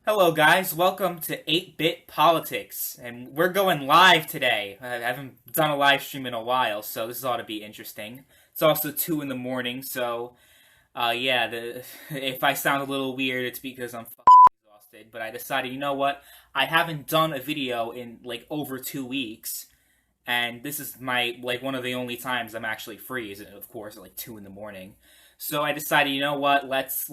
Hello guys, welcome to 8-Bit Politics, and we're going live today. I haven't done a live stream in a while, so this ought to be interesting. It's also 2 in the morning, so, if I sound a little weird, it's because I'm exhausted, but I decided, you know what, I haven't done a video in, over 2 weeks, and this is one of the only times I'm actually free, is of course, at, 2 in the morning. So I decided, you know what, let's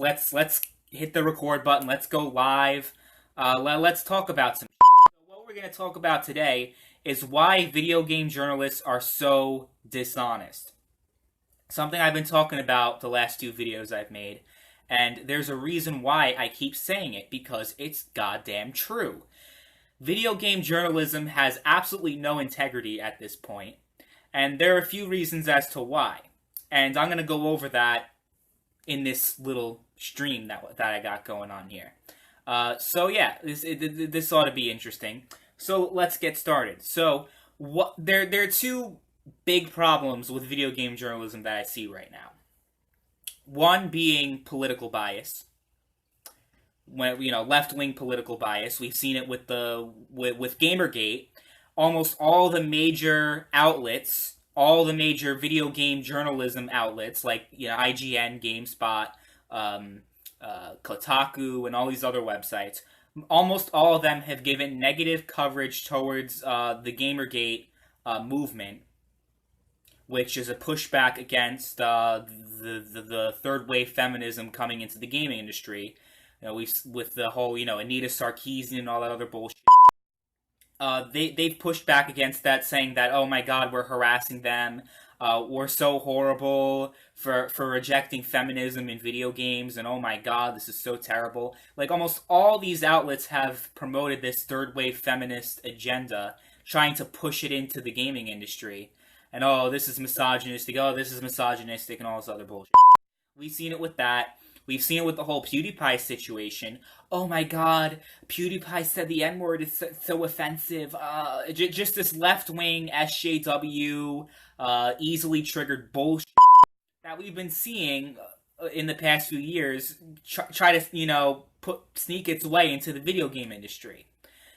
hit the record button. Let's go live. Let's talk about some shit. So what we're going to talk about today is why video game journalists are so dishonest. Something I've been talking about the last 2 videos I've made, and there's a reason why I keep saying it, because it's goddamn true. Video game journalism has absolutely no integrity at this point, and there are a few reasons as to why. And I'm going to go over that in this little stream that I got going on here. This ought to be interesting. So let's get started. So there are 2 big problems with video game journalism that I see right now. One being political bias. Left-wing political bias. We've seen it with Gamergate. Almost all the major outlets, all the major video game journalism outlets, like IGN, GameSpot, Kotaku, and all these other websites, almost all of them have given negative coverage towards the Gamergate movement, which is a pushback against the third wave feminism coming into the gaming industry. With the whole Anita Sarkeesian and all that other bullshit. They've pushed back against that, saying that, oh my god, we're harassing them. We're so horrible for rejecting feminism in video games, and oh my god, this is so terrible. Almost all these outlets have promoted this third wave feminist agenda, trying to push it into the gaming industry. And oh, this is misogynistic, and all this other bullshit. We've seen it with that. We've seen it with the whole PewDiePie situation. Oh my god, PewDiePie said the N-word is so offensive. Just this left-wing SJW, easily triggered bullshit that we've been seeing in the past few years try to, sneak its way into the video game industry.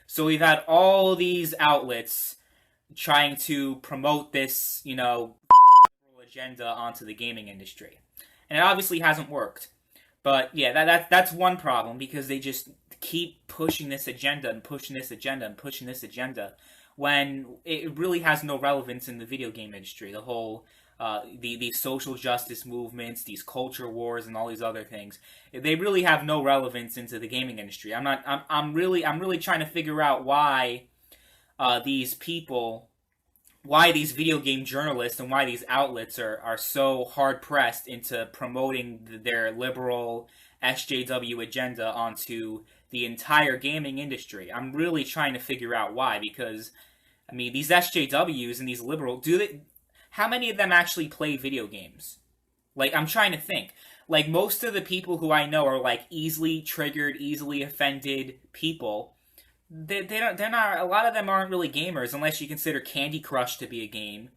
So we've had all these outlets trying to promote this, agenda onto the gaming industry. And it obviously hasn't worked. But yeah, that's one problem, because they just keep pushing this agenda and pushing this agenda and pushing this agenda when it really has no relevance in the video game industry. The whole these social justice movements, these culture wars, and all these other things, they really have no relevance into the gaming industry. I'm really trying to figure out why these people, why these video game journalists and why these outlets are so hard-pressed into promoting their liberal SJW agenda onto the entire gaming industry. I'm really trying to figure out why, because, these SJWs and these liberal, how many of them actually play video games? I'm trying to think. Most of the people who I know are, easily triggered, easily offended people. They're not, a lot of them aren't really gamers, unless you consider Candy Crush to be a game.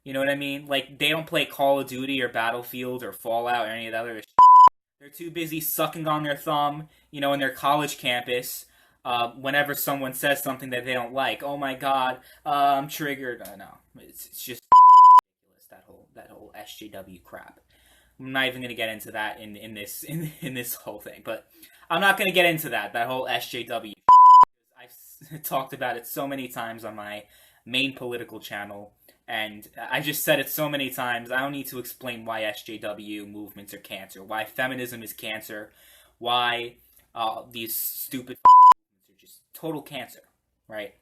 You know what I mean? They don't play Call of Duty or Battlefield or Fallout or any of that other shit. They're too busy sucking on their thumb, in their college campus, whenever someone says something that they don't like. Oh my god, I'm triggered. No, it's just ridiculous, that whole SJW crap. I'm not even gonna get into that in this whole thing, but I'm not gonna get into that whole SJW. I've talked about it so many times on my main political channel, and I just said it so many times, I don't need to explain why SJW movements are cancer, why feminism is cancer, why these stupid movements are just total cancer, right?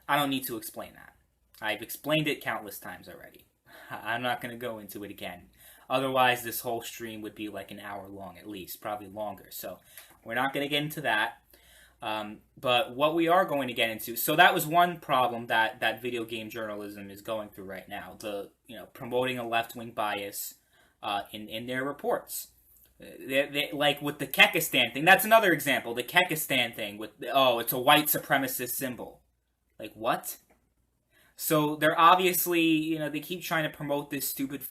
I don't need to explain that. I've explained it countless times already. I'm not going to go into it again. Otherwise, this whole stream would be an hour long at least, probably longer. So we're not going to get into that. But what we are going to get into, so that was one problem that video game journalism is going through right now, promoting a left-wing bias in their reports. They, with the Kekistan thing, that's another example, the Kekistan thing with, it's a white supremacist symbol. What? So they're obviously, they keep trying to promote this stupid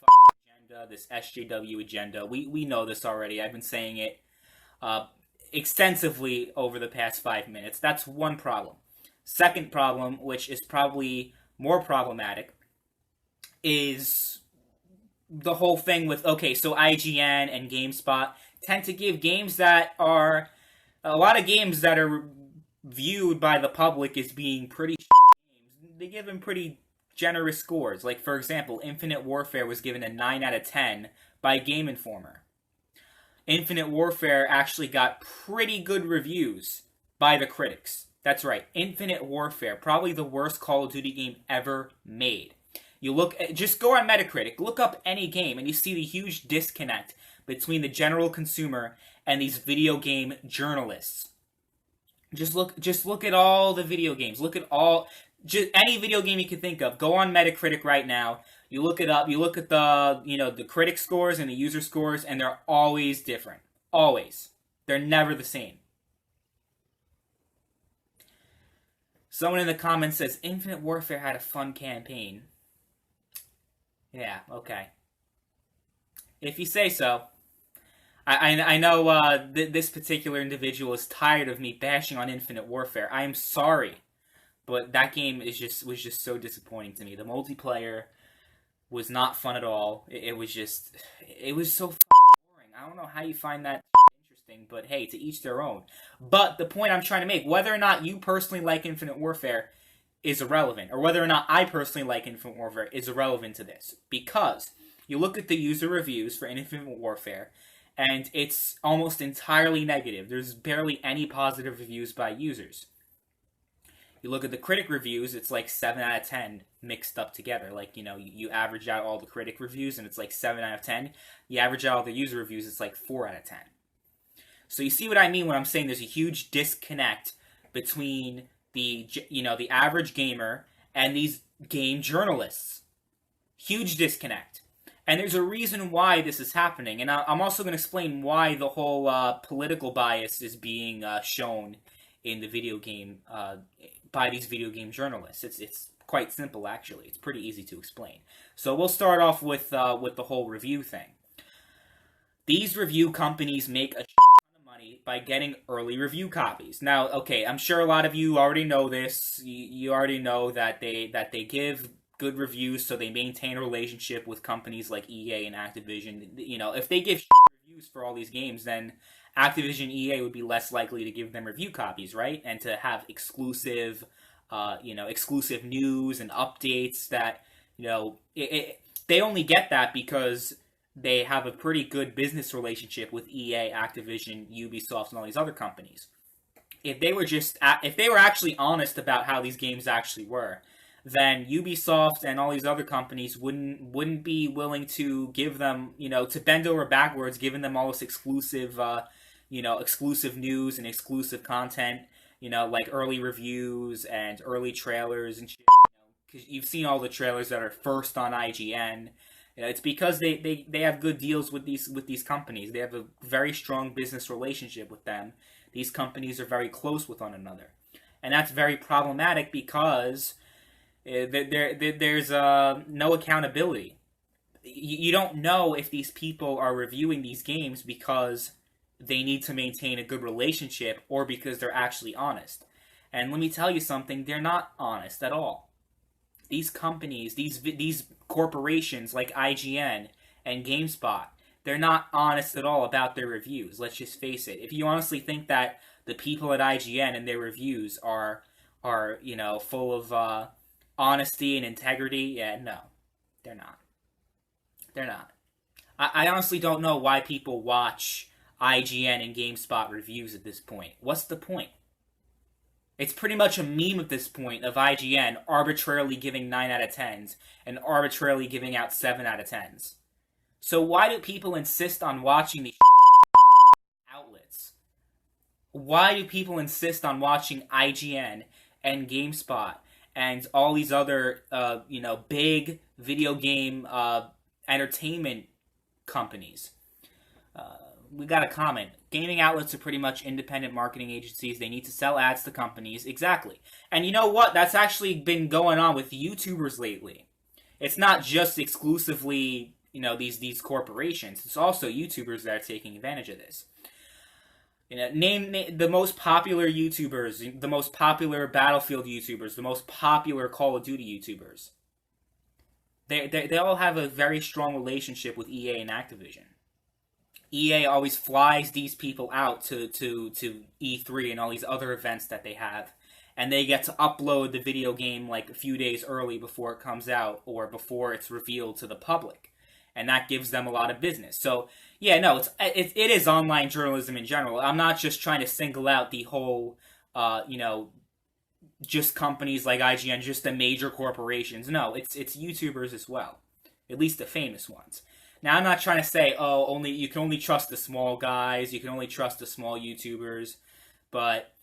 agenda, this SJW agenda. We know this already. I've been saying it extensively over the past 5 minutes. That's one problem. Second problem, which is probably more problematic, is the whole thing with, okay, so IGN and GameSpot tend to give games that are, a lot of games that are viewed by the public as being pretty games. They give them pretty generous scores. Like, for example, Infinite Warfare was given a 9 out of 10 by Game Informer. Infinite Warfare actually got pretty good reviews by the critics. That's right, Infinite Warfare, probably the worst Call of Duty game ever made. You look, just go on Metacritic, look up any game, and you see the huge disconnect between the general consumer and these video game journalists. Just look at all the video games. Look at just any video game you can think of. Go on Metacritic right now. You look it up. You look at the the critic scores and the user scores, and they're always different. Always, they're never the same. Someone in the comments says Infinite Warfare had a fun campaign. Yeah, okay. If you say so. I know this particular individual is tired of me bashing on Infinite Warfare. I am sorry, but that game was just so disappointing to me. The multiplayer was not fun at all. It was so boring. I don't know how you find that interesting, but hey, to each their own. But the point I'm trying to make, whether or not you personally like Infinite Warfare is irrelevant, or whether or not I personally like Infinite Warfare is irrelevant to this, because you look at the user reviews for Infinite Warfare, and it's almost entirely negative. There's barely any positive reviews by users. You look at the critic reviews, it's like 7 out of 10 mixed up together. Like, you average out all the critic reviews, and it's like 7 out of 10. You average out all the user reviews, it's like 4 out of 10. So you see what I mean when I'm saying there's a huge disconnect between the average gamer and these game journalists. Huge disconnect. And there's a reason why this is happening. And I'm also going to explain why the whole political bias is being shown in the video game by these video game journalists. It's quite simple, actually. It's pretty easy to explain. So we'll start off with the whole review thing. These review companies make a ton of money by getting early review copies. Now, okay, I'm sure a lot of you already know this. You already know that they give good reviews, so they maintain a relationship with companies like EA and Activision. If they give reviews for all these games, then Activision EA would be less likely to give them review copies, right? And to have exclusive news and updates that, they only get that because they have a pretty good business relationship with EA, Activision, Ubisoft, and all these other companies. If they were actually honest about how these games actually were, then Ubisoft and all these other companies wouldn't be willing to give them, to bend over backwards, giving them all this exclusive, exclusive news and exclusive content, like early reviews and early trailers and shit, because you've seen all the trailers that are first on IGN. It's because they have good deals with these companies. They have a very strong business relationship with them. These companies are very close with one another, and that's very problematic because there's no accountability. You don't know if these people are reviewing these games because they need to maintain a good relationship or because they're actually honest. And let me tell you something, they're not honest at all. These companies, these corporations like IGN and GameSpot, they're not honest at all about their reviews. Let's just face it. If you honestly think that the people at IGN and their reviews are full of honesty and integrity, yeah, no, they're not. They're not. I honestly don't know why people watch IGN and GameSpot reviews at this point. What's the point? It's pretty much a meme at this point of IGN arbitrarily giving 9 out of 10s and arbitrarily giving out 7 out of 10s. So why do people insist on watching these outlets? Why do people insist on watching IGN and GameSpot and all these other, big video game entertainment companies? We got a comment. Gaming outlets are pretty much independent marketing agencies. They need to sell ads to companies. Exactly. And you know what? That's actually been going on with YouTubers lately. It's not just exclusively, these corporations. It's also YouTubers that are taking advantage of this. You know, name the most popular YouTubers, the most popular Battlefield YouTubers, the most popular Call of Duty YouTubers. They all have a very strong relationship with EA and Activision. EA always flies these people out to E3 and all these other events that they have, and they get to upload the video game like a few days early before it comes out or before it's revealed to the public, and that gives them a lot of business. So yeah, no, it is online journalism in general. I'm not just trying to single out the whole, just companies like IGN, just the major corporations. No, it's YouTubers as well, at least the famous ones. Now, I'm not trying to say, oh, only you can only trust the small guys, you can only trust the small YouTubers, but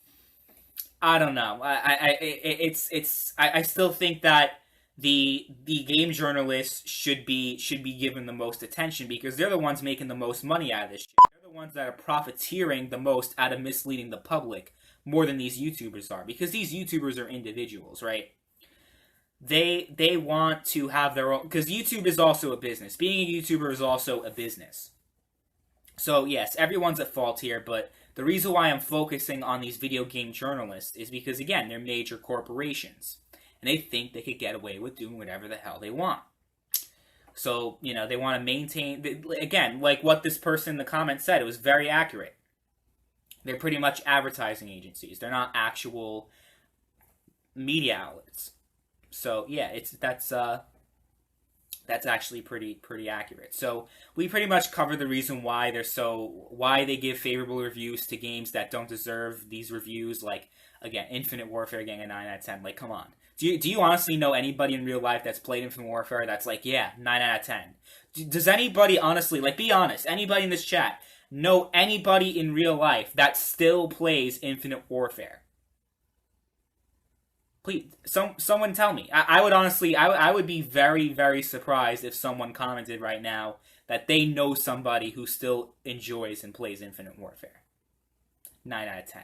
I don't know. I still think that the game journalists should be given the most attention because they're the ones making the most money out of this shit. They're the ones that are profiteering the most out of misleading the public more than these YouTubers are, because these YouTubers are individuals, right? They want to have their own, because YouTube is also a business. Being a YouTuber is also a business. So yes, everyone's at fault here, but the reason why I'm focusing on these video game journalists is because, again, they're major corporations, and they think they could get away with doing whatever the hell they want. So, they want to maintain, again, like what this person in the comments said, it was very accurate. They're pretty much advertising agencies. They're not actual media outlets. So yeah, that's actually pretty accurate. So we pretty much covered the reason why why they give favorable reviews to games that don't deserve these reviews. Like, again, Infinite Warfare getting a 9 out of 10. Like, come on. Do you honestly know anybody in real life that's played Infinite Warfare that's like, yeah, 9 out of 10? Does anybody honestly, like, be honest, anybody in this chat know anybody in real life that still plays Infinite Warfare? Please, someone tell me. I would honestly, I would be very, very surprised if someone commented right now that they know somebody who still enjoys and plays Infinite Warfare. 9 out of 10.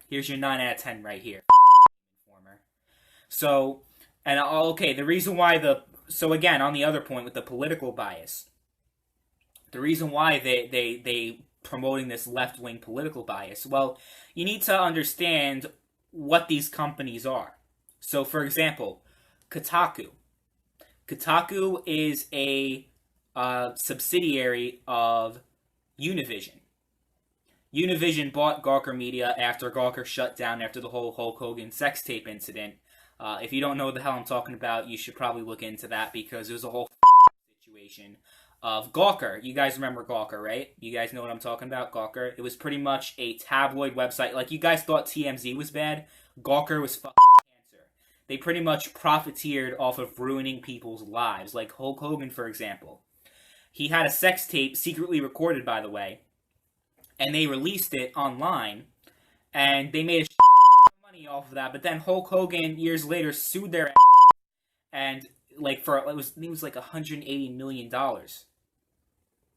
Here's your 9 out of 10 right here. Informer. So, and okay, the reason why so again, on the other point with the political bias, the reason why they promoting this left-wing political bias, well, you need to understand what these companies are. So, for example, Kotaku. Kotaku is a subsidiary of Univision. Univision bought Gawker Media after Gawker shut down after the whole Hulk Hogan sex tape incident. If you don't know what the hell I'm talking about, you should probably look into that because it was a whole situation of Gawker. You guys remember Gawker, right? You guys know what I'm talking about, Gawker? It was pretty much a tabloid website. Like, you guys thought TMZ was bad. Gawker was cancer. They pretty much profiteered off of ruining people's lives. Like Hulk Hogan, for example. He had a sex tape, secretly recorded, by the way, and they released it online, and they made a shit of money off of that. But then Hulk Hogan, years later, sued their ass, and like it was like $180 million.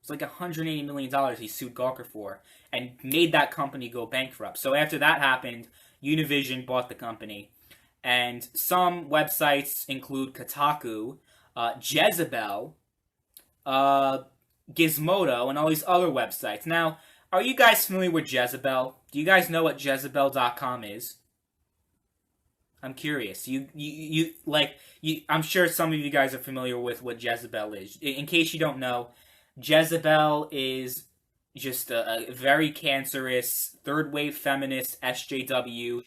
It's like $180 million he sued Gawker for, and made that company go bankrupt. So after that happened, Univision bought the company. And some websites include Kotaku, Jezebel, Gizmodo, and all these other websites. Now, are you guys familiar with Jezebel? Do you guys know what Jezebel.com is? I'm curious. I'm sure some of you guys are familiar with what Jezebel is. In case you don't know, Jezebel is just a very cancerous, third-wave feminist SJW of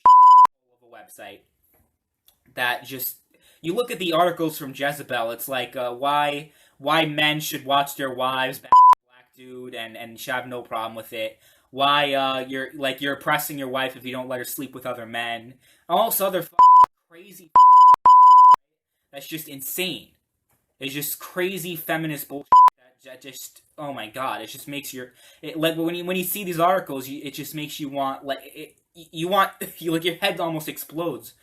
a website that just, you look at the articles from Jezebel, it's like why men should watch their wives back a black dude and should have no problem with it. Why you're oppressing your wife if you don't let her sleep with other men. All this other crazy that's just insane. It's just crazy feminist bullshit that just, oh my god, it just makes like when you see these articles, it just makes you want, like, your head almost explodes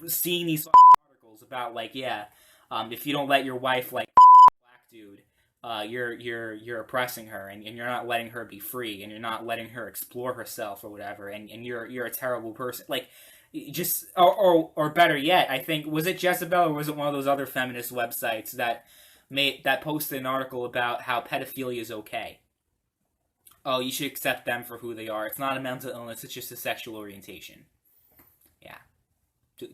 seeing these articles about, like, if you don't let your wife like black dude, you're oppressing her, and you're not letting her be free, and you're not letting her explore herself or whatever, and you're a terrible person. Like, just, or better yet, I think, was it Jezebel or was it one of those other feminist websites that posted an article about how pedophilia is okay? oh, you should accept them for who they are. It's not a mental illness, it's just a sexual orientation. Yeah.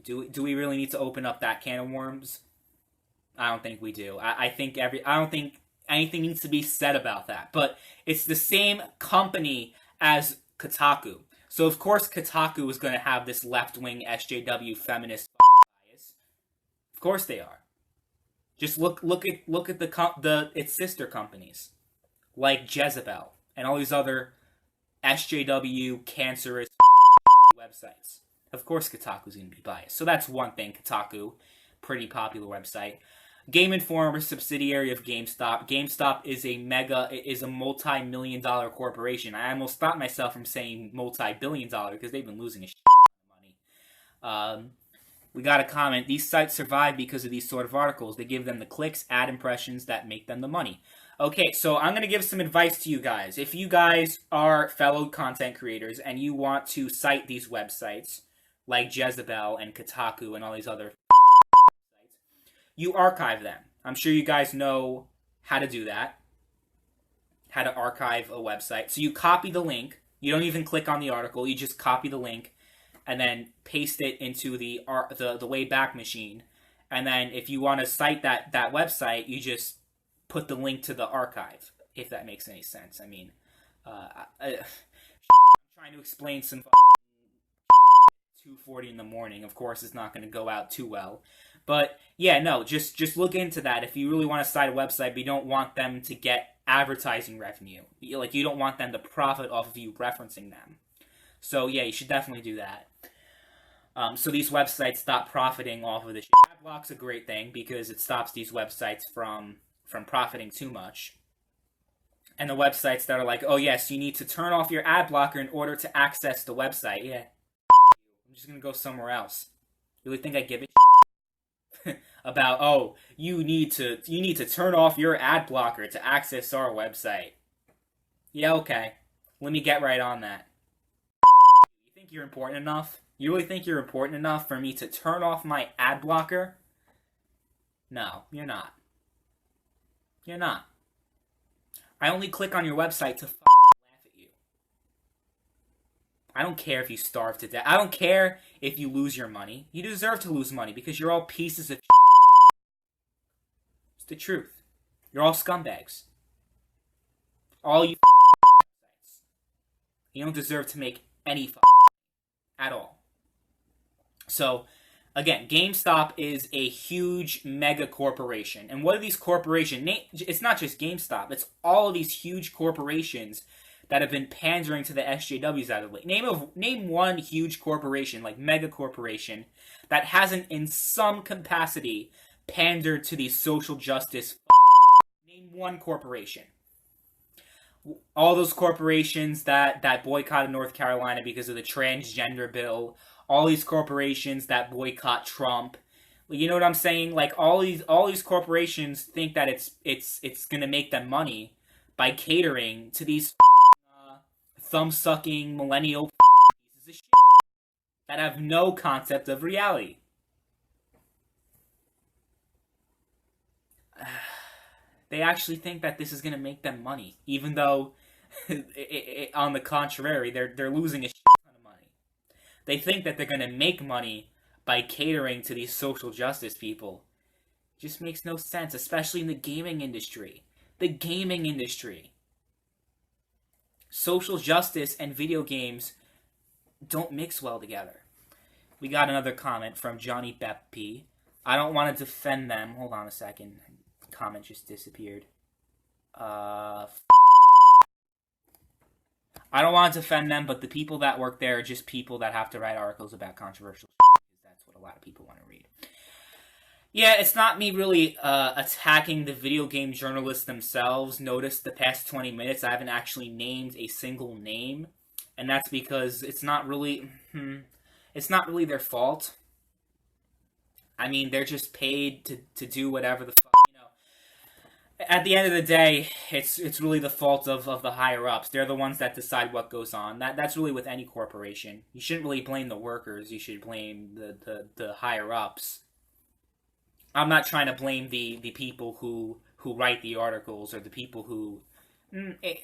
Do we really need to open up that can of worms? I don't think we do. I don't think anything needs to be said about that. But it's the same company as Kotaku. So of course Kotaku is going to have this left-wing SJW feminist bias. Of course they are. Just look at its sister companies like Jezebel and all these other SJW cancerous websites. Of course Kotaku's going to be biased. So that's one thing. Kotaku, pretty popular website. Game Informer, subsidiary of GameStop. GameStop is a multi-million-dollar corporation. I almost stopped myself from saying multi-billion-dollar because they've been losing a shit ton of money. We got a comment. These sites survive because of these sort of articles. They give them the clicks, ad impressions that make them the money. Okay, so I'm going to give some advice to you guys. If you guys are fellow content creators and you want to cite these websites, like Jezebel and Kotaku and all these other sites, you archive them. I'm sure you guys know how to do that. How to archive a website. So you copy the link. You don't even click on the article. You just copy the link and then paste it into the Wayback Machine. And then if you want to cite that website, you just put the link to the archive, if that makes any sense. I mean, I'm trying to explain some 2:40 in the morning. Of course, it's not going to go out too well. But yeah, no, just look into that. If you really want to cite a website, but you don't want them to get advertising revenue, you don't want them to profit off of you referencing them. So yeah, you should definitely do that. So these websites stop profiting off of the shit. Adblock's a great thing because it stops these websites from profiting too much. And the websites that are like, oh yes, you need to turn off your ad blocker in order to access the website. Yeah, I'm just gonna go somewhere else. You really think I give a shit about, oh, you need to turn off your ad blocker to access our website? Yeah, okay. Let me get right on that. You think you're important enough? You really think you're important enough for me to turn off my ad blocker? No, you're not. You're not. I only click on your website to laugh at you. I don't care if you starve to death. I don't care if you lose your money. You deserve to lose money because you're all pieces of shit. It's the truth. You're all scumbags. All you websites. You don't deserve to make any at all. So, again, GameStop is a huge mega corporation. And what are these corporations? It's not just GameStop. It's all of these huge corporations that have been pandering to the SJWs out of the way. Name one huge corporation, like mega corporation, that hasn't in some capacity pandered to these social justice. Name one corporation. All those corporations that boycotted North Carolina because of the transgender bill. All these corporations that boycott Trump. You know what I'm saying? Like all these corporations think that it's gonna make them money by catering to these thumb-sucking millennial pieces of shit that have no concept of reality. They actually think that this is gonna make them money, even though, on the contrary, they're losing a shit ton of money. They think that they're gonna make money by catering to these social justice people. It just makes no sense, especially in the gaming industry. The gaming industry. Social justice and video games don't mix well together. We got another comment from Johnny Bepp P. I don't want to defend them. Hold on a second. Comment just disappeared. I don't want to defend them, but the people that work there are just people that have to write articles about controversial shit, because that's what a lot of people want to read. Yeah, it's not me really attacking the video game journalists themselves. Notice the past 20 minutes I haven't actually named a single name, and that's because it's not really their fault. I mean, they're just paid to do whatever the fuck, At the end of the day, it's really the fault of the higher-ups. They're the ones that decide what goes on. That's really with any corporation. You shouldn't really blame the workers. You should blame the higher-ups. I'm not trying to blame the people who write the articles or the people who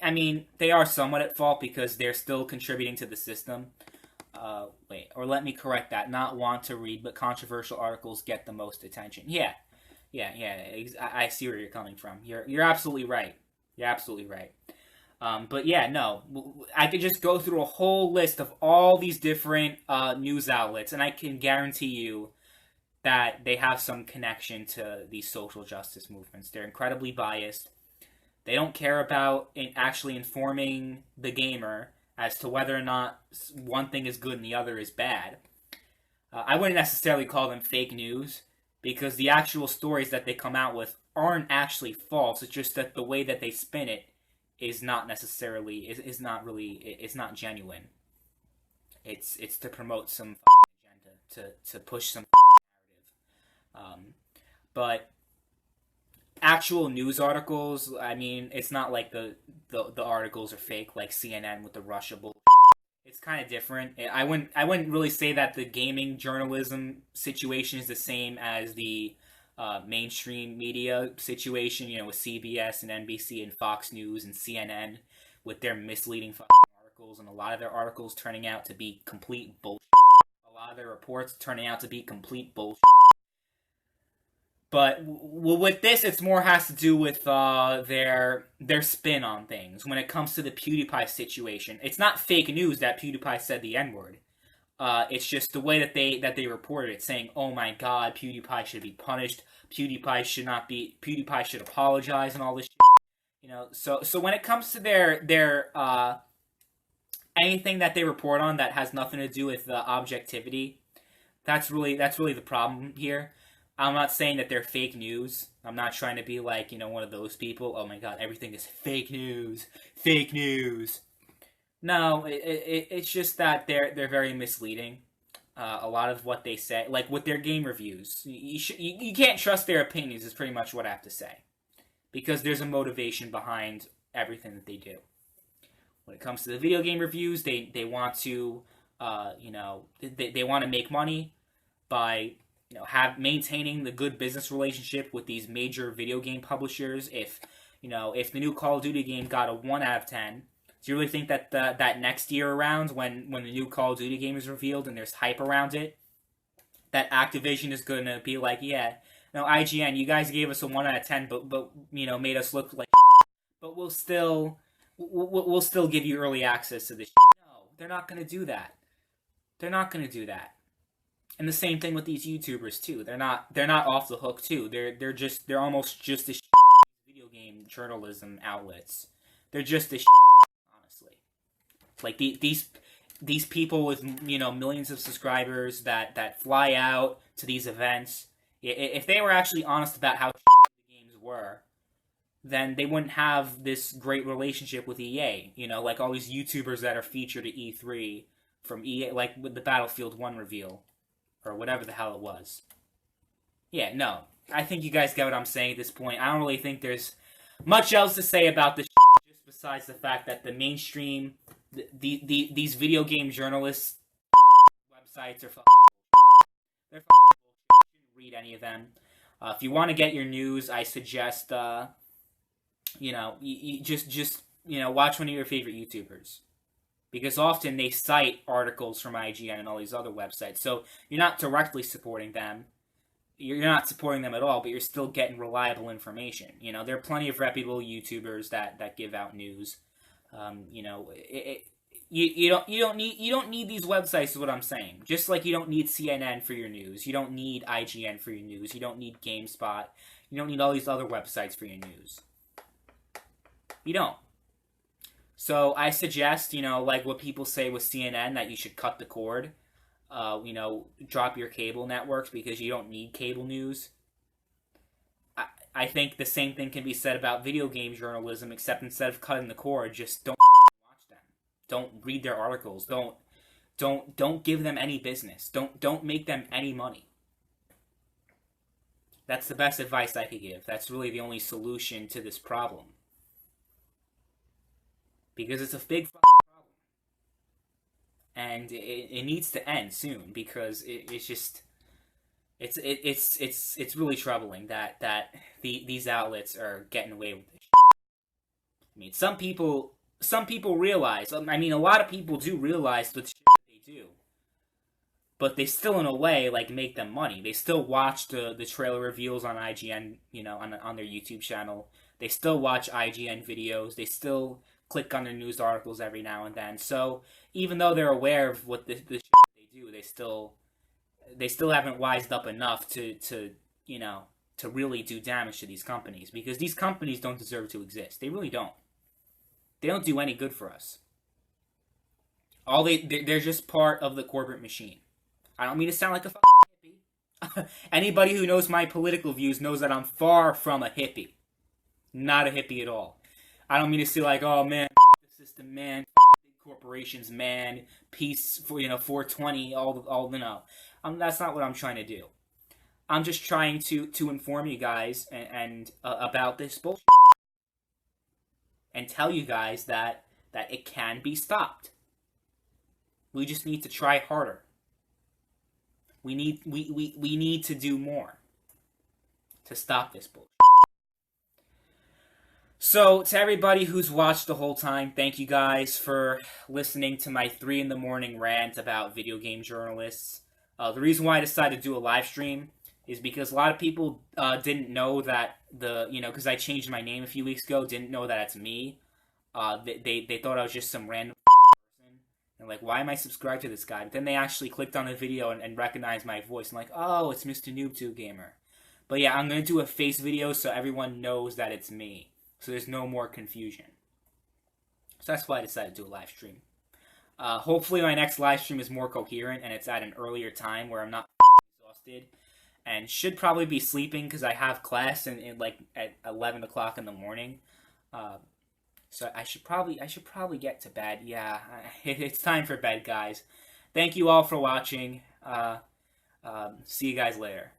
I mean, they are somewhat at fault because they're still contributing to the system. Wait, or let me correct that. Not want to read, but controversial articles get the most attention. Yeah, yeah. I see where you're coming from. You're absolutely right. You're absolutely right. But yeah, no, I could just go through a whole list of all these different news outlets, and I can guarantee you that they have some connection to these social justice movements. They're incredibly biased. They don't care about actually informing the gamer as to whether or not one thing is good and the other is bad. I wouldn't necessarily call them fake news because the actual stories that they come out with aren't actually false. It's just that the way that they spin it is not necessarily is not really it's not genuine. It's to promote some agenda to push some narrative. But actual news articles, I mean, it's not like the articles are fake like CNN with the Russia bull. It's kind of different. I wouldn't really say that the gaming journalism situation is the same as the mainstream media situation, with CBS and NBC and Fox News and CNN with their misleading articles, and a lot of their articles turning out to be complete bullshit. A lot of their reports turning out to be complete bullshit. But with this, it's more has to do with their spin on things. When it comes to the PewDiePie situation, it's not fake news that PewDiePie said the N-word. It's just the way that they reported it, saying, "Oh my God, PewDiePie should be punished. PewDiePie should not be. PewDiePie should apologize and all this." So when it comes to their anything that they report on that has nothing to do with objectivity, that's really the problem here. I'm not saying that they're fake news. I'm not trying to be like, one of those people. Oh my God, everything is fake news. Fake news. No, it's just that they're very misleading. A lot of what they say, like with their game reviews, you can't trust their opinions. Is pretty much what I have to say, because there's a motivation behind everything that they do. When it comes to the video game reviews, they want to, they want to make money by have maintaining the good business relationship with these major video game publishers. If the new Call of Duty game got a 1 out of 10, do you really think that that next year around, when the new Call of Duty game is revealed and there's hype around it, that Activision is going to be like, yeah, no, IGN, you guys gave us a 1 out of 10, but made us look like, but we'll still give you early access to this. No, they're not going to do that. They're not going to do that. And the same thing with these YouTubers too. They're not off the hook too. They're almost just as video game journalism outlets. They're just as honestly. Like these people with millions of subscribers that fly out to these events. If they were actually honest about how the games were, then they wouldn't have this great relationship with EA. Like all these YouTubers that are featured at E3 from EA, like with the Battlefield 1 reveal. Or whatever the hell it was. Yeah, no. I think you guys get what I'm saying at this point. I don't really think there's much else to say about this just besides the fact that the mainstream, these video game journalists websites are they're bullshit. You shouldn't read any of them. If you want to get your news, I suggest, you just watch one of your favorite YouTubers. Because often they cite articles from IGN and all these other websites. So you're not directly supporting them. You're not supporting them at all, but you're still getting reliable information. There are plenty of reputable YouTubers that give out news. You don't need these websites is what I'm saying. Just like you don't need CNN for your news. You don't need IGN for your news. You don't need GameSpot. You don't need all these other websites for your news. You don't. So I suggest, like what people say with CNN, that you should cut the cord. Drop your cable networks because you don't need cable news. I think the same thing can be said about video game journalism, except instead of cutting the cord, just don't watch them. Don't read their articles. Don't give them any business. Don't make them any money. That's the best advice I could give. That's really the only solution to this problem. Because it's a big problem. And it needs to end soon, because it's just it's really troubling that these outlets are getting away with this. I mean, some people realize. I mean, a lot of people do realize the shit that they do, but they still, in a way, like, make them money. They still watch the trailer reveals on IGN, you know, on their YouTube channel. They still watch IGN videos. They still click on their news articles every now and then. So even though they're aware of what the shit they do, they still haven't wised up enough to you know, to really do damage to these companies, because these companies don't deserve to exist. They really don't. They don't do any good for us. They're just part of the corporate machine. I don't mean to sound like a hippie. Anybody who knows my political views knows that I'm far from a hippie. Not a hippie at all. I don't mean to say like, oh man, the system, man, big corporations, man, peace for, you know, 420, all you know. That's not what I'm trying to do. I'm just trying to inform you guys and about this bullshit, and tell you guys that it can be stopped. We just need to try harder. We need to do more to stop this bullshit. So, to everybody who's watched the whole time, thank you guys for listening to my 3 in the morning rant about video game journalists. The reason why I decided to do a live stream is because a lot of people didn't know that because I changed my name a few weeks ago, didn't know that it's me. They thought I was just some random person. And like, why am I subscribed to this guy? But then they actually clicked on the video and recognized my voice. I'm like, oh, it's MrNoobTubeGamer. But yeah, I'm going to do a face video so everyone knows that it's me. So there's no more confusion. So that's why I decided to do a live stream. Hopefully my next live stream is more coherent and it's at an earlier time where I'm not exhausted. And should probably be sleeping because I have class in like at 11 o'clock in the morning. So I should probably get to bed. Yeah, it's time for bed, guys. Thank you all for watching. See you guys later.